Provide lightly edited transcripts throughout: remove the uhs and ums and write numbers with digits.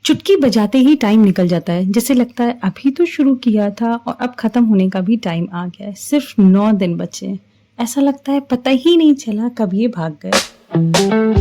चुटकी बजाते ही टाइम निकल जाता है। जैसे लगता है अभी तो शुरू किया था और अब खत्म होने का भी टाइम आ गया है। सिर्फ 9 दिन बचे हैं। ऐसा लगता है पता ही नहीं चला कब ये भाग गए।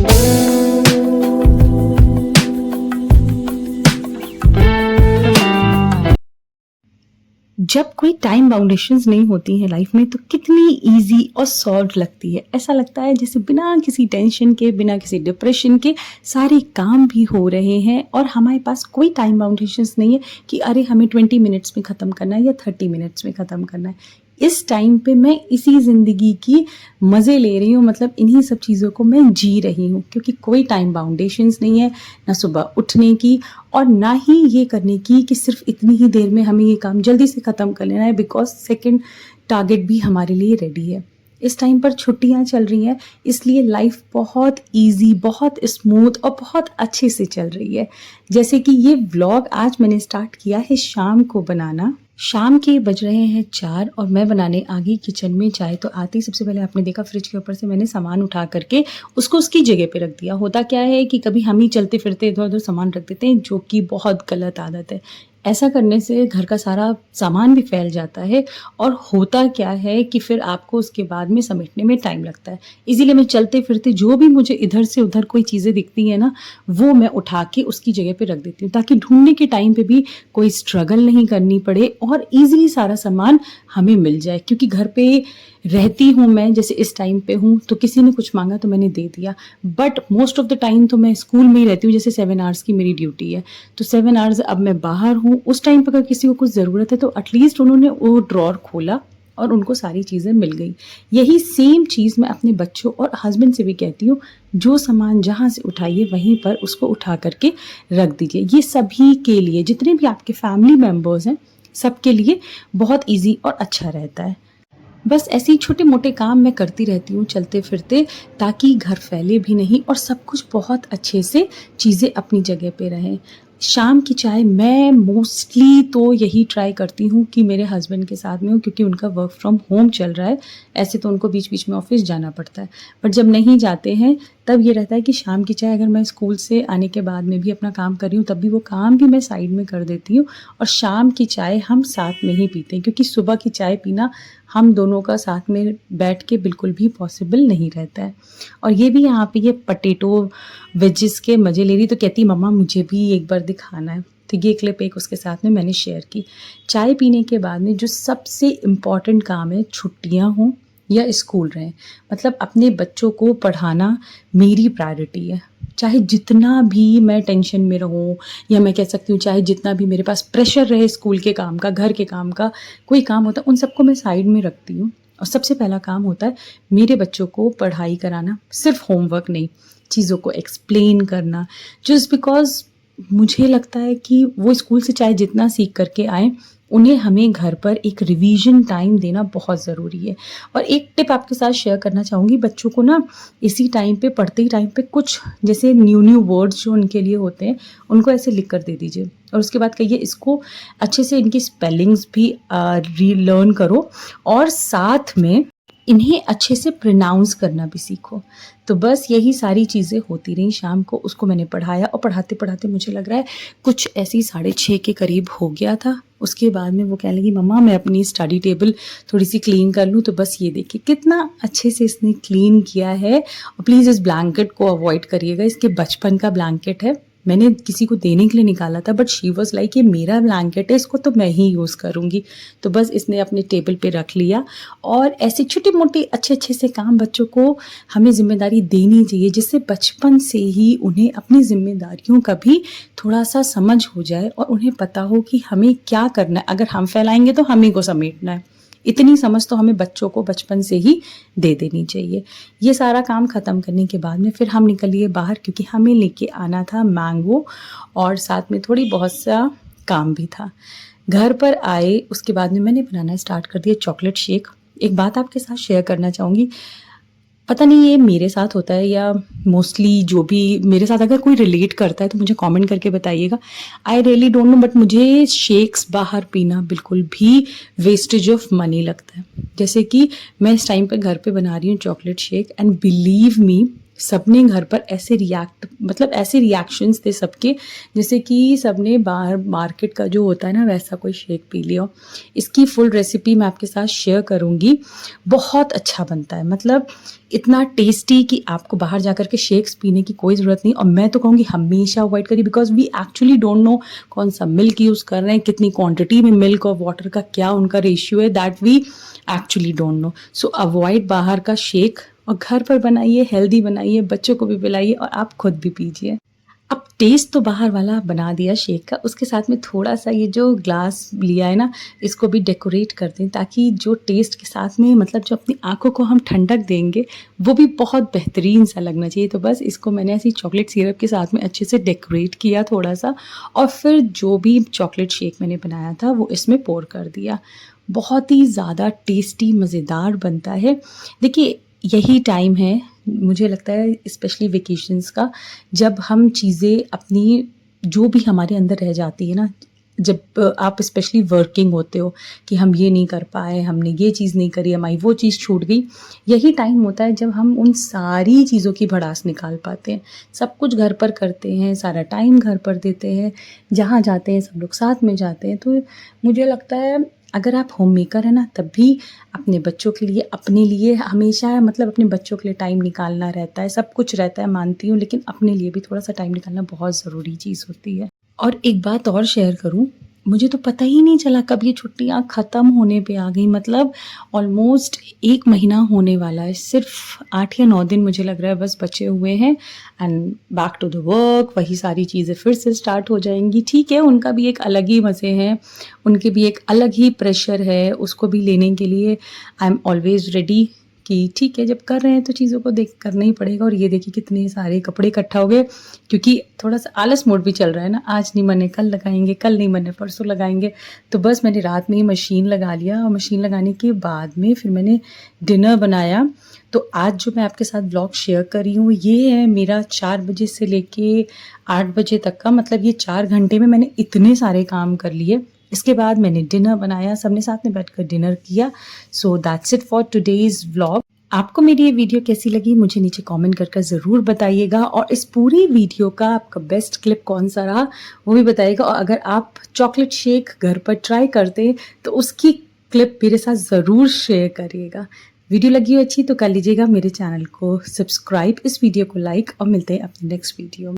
जब कोई टाइम बाउंडेशंस नहीं होती हैं लाइफ में तो कितनी इजी और सॉल्व लगती है। ऐसा लगता है जैसे बिना किसी टेंशन के, बिना किसी डिप्रेशन के सारे काम भी हो रहे हैं और हमारे पास कोई टाइम बाउंडेशंस नहीं है कि अरे हमें 20 मिनट्स में ख़त्म करना है या 30 मिनट्स में ख़त्म करना है। इस टाइम पे मैं इसी ज़िंदगी की मज़े ले रही हूँ, मतलब इन्हीं सब चीज़ों को मैं जी रही हूँ क्योंकि कोई टाइम बाउंडेशंस नहीं है, ना सुबह उठने की और ना ही ये करने की कि सिर्फ इतनी ही देर में हमें ये काम जल्दी से ख़त्म कर लेना है बिकॉज सेकंड टारगेट भी हमारे लिए रेडी है। इस टाइम पर छुट्टियां चल रही हैं इसलिए लाइफ बहुत इजी, बहुत स्मूथ और बहुत अच्छे से चल रही है। जैसे कि ये व्लॉग आज मैंने स्टार्ट किया है शाम को बनाना। शाम के बज रहे हैं 4 और मैं बनाने आ गई किचन में चाय। तो आते ही सबसे पहले आपने देखा फ्रिज के ऊपर से मैंने सामान उठा करके उसको उसकी जगह पे रख दिया। होता क्या है कि कभी हम ही चलते फिरते इधर उधर सामान रख देते हैं, जो कि बहुत गलत आदत है। ऐसा करने से घर का सारा सामान भी फैल जाता है और होता क्या है कि फिर आपको उसके बाद में समेटने में टाइम लगता है। इसीलिए मैं चलते फिरते जो भी मुझे इधर से उधर कोई चीज़ें दिखती हैं ना, वो मैं उठा के उसकी जगह पे रख देती हूँ ताकि ढूंढने के टाइम पे भी कोई स्ट्रगल नहीं करनी पड़े और ईजिली सारा सामान हमें मिल जाए। क्योंकि घर पे रहती हूँ मैं, जैसे इस टाइम पे हूँ तो किसी ने कुछ मांगा तो मैंने दे दिया, but most of the time तो मैं स्कूल में ही रहती हूँ। जैसे 7 आवर्स की मेरी ड्यूटी है तो 7 आवर्स अब मैं बाहर हूँ। उस टाइम पर अगर किसी को कुछ ज़रूरत है तो एटलीस्ट उन्होंने वो ड्रॉर खोला और उनको सारी चीज़ें मिल गई। यही सेम चीज़ मैं अपने बच्चों और हस्बैंड से भी कहती हूँ, जो सामान जहाँ से उठाइए वहीं पर उसको उठा करके रख दीजिए। ये सभी के लिए, जितने भी आपके फैमिली मेम्बर्स हैं, सबके लिए बहुत ईजी और अच्छा रहता है। बस ऐसे ही छोटे मोटे काम मैं करती रहती हूँ चलते फिरते, ताकि घर फैले भी नहीं और सब कुछ बहुत अच्छे से चीज़ें अपनी जगह पे रहें। शाम की चाय मैं मोस्टली तो यही ट्राई करती हूँ कि मेरे हस्बैंड के साथ में हूँ क्योंकि उनका वर्क फ्रॉम होम चल रहा है। ऐसे तो उनको बीच बीच में ऑफिस जाना पड़ता है, बट जब नहीं जाते हैं तब ये रहता है कि शाम की चाय, अगर मैं स्कूल से आने के बाद में भी अपना काम कर रही हूँ तब भी वो काम भी मैं साइड में कर देती हूँ और शाम की चाय हम साथ में ही पीते हैं। क्योंकि सुबह की चाय पीना हम दोनों का साथ में बैठ के बिल्कुल भी पॉसिबल नहीं रहता है। और ये भी यहाँ पे ये पटेटो वेजिस के मज़े ले रही तो कहती मम्मा मुझे भी एक बार दिखाना है। तो ये क्लिप एक उसके साथ में मैंने शेयर की। चाय पीने के बाद में जो सबसे इम्पॉर्टेंट काम है, छुट्टियाँ हों या स्कूल रहें, मतलब अपने बच्चों को पढ़ाना मेरी प्रायोरिटी है। चाहे जितना भी मैं टेंशन में रहूं, या मैं कह सकती हूँ चाहे जितना भी मेरे पास प्रेशर रहे स्कूल के काम का, घर के काम का, कोई काम होता है उन सबको मैं साइड में रखती हूँ और सबसे पहला काम होता है मेरे बच्चों को पढ़ाई कराना। सिर्फ होमवर्क नहीं, चीज़ों को एक्सप्लेन करना, जस्ट बिकॉज मुझे लगता है कि वो स्कूल से चाहे जितना सीख करके आए, उन्हें हमें घर पर एक रिवीजन टाइम देना बहुत ज़रूरी है। और एक टिप आपके साथ शेयर करना चाहूँगी, बच्चों को ना इसी टाइम पे, पढ़ते ही टाइम पे, कुछ जैसे न्यू वर्ड्स जो उनके लिए होते हैं उनको ऐसे लिख कर दे दीजिए और उसके बाद कहिए इसको अच्छे से, इनकी स्पेलिंग्स भी रीलर्न करो और साथ में इन्हें अच्छे से प्रोनाउंस करना भी सीखो। तो बस यही सारी चीज़ें होती रही। शाम को उसको मैंने पढ़ाया और पढ़ाते पढ़ाते मुझे लग रहा है कुछ ऐसी 6:30 के करीब हो गया था। उसके बाद में वो कहने लगी मम्मा मैं अपनी स्टडी टेबल थोड़ी सी क्लीन कर लूँ। तो बस ये देखिए कितना अच्छे से इसने क्लीन किया है। और प्लीज़ इस ब्लैंकेट को अवॉइड करिएगा, इसके बचपन का ब्लैंकेट है, मैंने किसी को देने के लिए निकाला था, बट शी वॉज लाइक ये मेरा ब्लैंकेट है, इसको तो मैं ही यूज़ करूँगी। तो बस इसने अपने टेबल पे रख लिया। और ऐसे छोटे मोटे अच्छे अच्छे से काम बच्चों को हमें जिम्मेदारी देनी चाहिए, जिससे बचपन से ही उन्हें अपनी जिम्मेदारियों का भी थोड़ा सा समझ हो जाए और उन्हें पता हो कि हमें क्या करना है। अगर हम फैलाएंगे तो हम ही को समेटना है, इतनी समझ तो हमें बच्चों को बचपन से ही दे देनी चाहिए। ये सारा काम ख़त्म करने के बाद में फिर हम निकल लिए बाहर, क्योंकि हमें लेके आना था मैंगो और साथ में थोड़ी बहुत सा काम भी था। घर पर आए उसके बाद में मैंने बनाना स्टार्ट कर दिया चॉकलेट शेक। एक बात आपके साथ शेयर करना चाहूँगी, पता नहीं ये मेरे साथ होता है या मोस्टली जो भी मेरे साथ अगर कोई रिलेट करता है तो मुझे कमेंट करके बताइएगा। I really don't know, but मुझे शेक्स बाहर पीना बिल्कुल भी वेस्टेज ऑफ मनी लगता है। जैसे कि मैं इस टाइम पे घर पे बना रही हूँ chocolate shake, and believe me सबने घर पर ऐसे ऐसे रिएक्शंस थे सबके, जैसे कि सबने बाहर मार्केट का जो होता है ना वैसा कोई शेक पी लिया हो। इसकी फुल रेसिपी मैं आपके साथ शेयर करूँगी। बहुत अच्छा बनता है, मतलब इतना टेस्टी कि आपको बाहर जाकर के शेक्स पीने की कोई ज़रूरत नहीं। और मैं तो कहूँगी हमेशा अवॉइड करिए, because we actually don't know कौन सा मिल्क यूज़ कर रहे हैं, कितनी क्वांटिटी में मिल्क और वाटर का क्या उनका रेशियो है, that we actually don't know. So avoid बाहर का शेक और घर पर बनाइए, हेल्दी बनाइए, बच्चों को भी पिलाइए और आप खुद भी पीजिए। अब टेस्ट तो बाहर वाला बना दिया शेक का, उसके साथ में थोड़ा-सा ये जो ग्लास लिया है ना, इसको भी डेकोरेट कर दें, ताकि जो टेस्ट के साथ में मतलब जो अपनी आँखों को हम ठंडक देंगे, वो भी बहुत बेहतरीन सा लगना चाहिए। तो बस इसको मैंने ऐसे ही चॉकलेट सिरप के साथ में अच्छे से डेकोरेट किया थोड़ा-सा, और फिर जो भी चॉकलेट शेक मैंने बनाया था, वो इसमें पोर कर दिया। बहुत ही ज़्यादा टेस्टी, मज़ेदार बनता है। देखिए, यही टाइम है, मुझे लगता है स्पेशली वेकेशंस का, जब हम चीज़ें अपनी जो भी हमारे अंदर रह जाती है ना, जब आप स्पेशली वर्किंग होते हो कि हम ये नहीं कर पाए, हमने ये चीज़ नहीं करी, हमारी वो चीज़ छूट गई, यही टाइम होता है जब हम उन सारी चीज़ों की भड़ास निकाल पाते हैं। सब कुछ घर पर करते हैं, सारा टाइम घर पर देते हैं, जहाँ जाते हैं सब लोग साथ में जाते हैं। तो मुझे लगता है अगर आप होम मेकर हैं ना, तब भी अपने बच्चों के लिए, अपने लिए हमेशा मतलब अपने बच्चों के लिए टाइम निकालना रहता है। सब कुछ रहता है मानती हूँ, लेकिन अपने लिए भी थोड़ा-सा टाइम निकालना बहुत ज़रूरी चीज़ होती है। और एक बात और शेयर करूँ, मुझे तो पता ही नहीं चला कब ये छुट्टियाँ ख़त्म होने पे आ गई। मतलब ऑलमोस्ट 1 महीना होने वाला है। सिर्फ़ 8 या 9 दिन मुझे लग रहा है बस बचे हुए हैं, and back to the work, वही सारी चीज़ें फिर से स्टार्ट हो जाएँगी। ठीक है, उनका भी एक अलग ही मज़े हैं, उनके भी एक अलग ही प्रेशर है, उसको भी लेने के लिए आई एम ऑलवेज़ रेडी कि ठीक है, जब कर रहे हैं तो चीज़ों को देख करना ही पड़ेगा। और ये देखिए कितने सारे कपड़े इकट्ठा हो गए, क्योंकि थोड़ा-सा आलस मोड भी चल रहा है ना, आज नहीं बने कल लगाएँगे, कल नहीं बने परसों लगाएँगे। तो बस मैंने रात में ही मशीन लगा लिया, और मशीन लगाने के बाद में फिर मैंने डिनर बनाया। तो आज जो मैं आपके साथ व्लॉग शेयर कर रही हूँ, ये है मेरा 4 बजे से लेके 8 बजे तक का, मतलब ये 4 घंटे में मैंने इतने सारे काम कर लिए। इसके बाद मैंने डिनर बनाया, सबने साथ में बैठकर डिनर किया। So that's it for today's vlog. आपको मेरी ये वीडियो कैसी लगी मुझे नीचे कमेंट कर ज़रूर बताइएगा, और इस पूरी वीडियो का आपका बेस्ट क्लिप कौन-सा रहा वो भी बताइएगा। और अगर आप चॉकलेट शेक घर पर ट्राई करते हैं तो उसकी क्लिप मेरे साथ ज़रूर शेयर करिएगा। वीडियो लगी हो अच्छी तो कर लीजिएगा मेरे चैनल को सब्सक्राइब, इस वीडियो को लाइक, और मिलते हैं अपनी नेक्स्ट वीडियो में।